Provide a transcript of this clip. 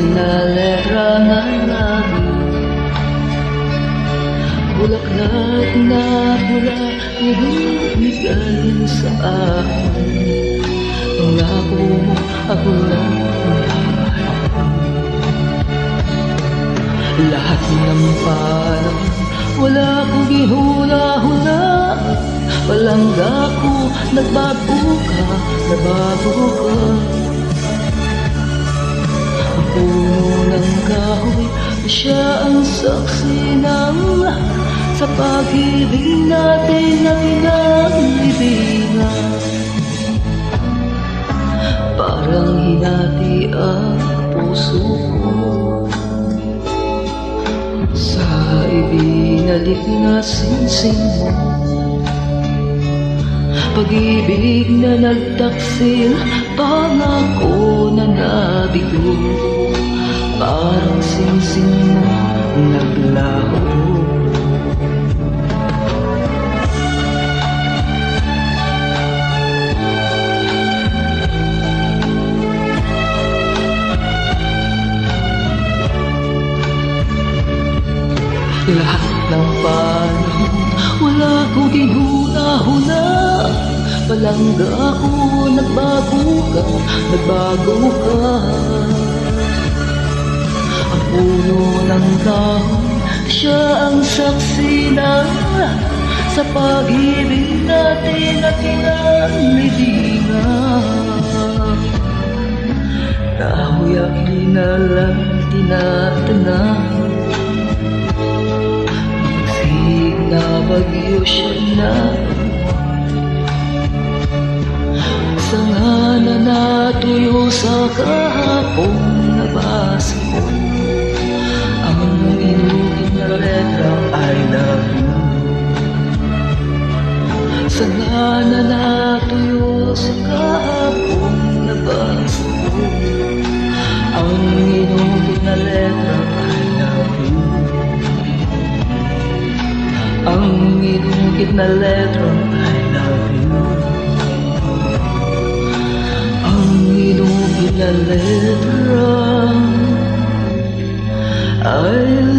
na letra ng labi. Bulaklak na pula, ibigay sa akin. Pangako mo, ako lang mahalin. Lahat ng panahon, wala akong gihula-hula. Walang dako, nagbago ka, nabago ka. Ang puno ng kahoy, siya ang saksi ng lahat sa pag-ibig natin na pinag-ibingan. Parang hinati ang puso ko sa ibinalik na sinsing mo. Pag-ibig na nagtaksil, pangako na nabigo. Parang singsing na naglaho. Lahat ng panahon, wala akong ginhula-hula. Palangga ako, nagbago ka, nagbago ka. Ang puno ng kahoy, siya ang saksi ng sa pag-ibig natin na pinanlibingan. Kahoy aking nalang tinatanaw, na bagyo siya na sanga na natuyo sa kahapon na basa mo. Ang inugin na letrang I love you. Sanga na natuyo sa kahapon na basa mo. Ang inugin na letrang I love you. Ang inugit na letra, I love you. Ang inugit na letra, I love you.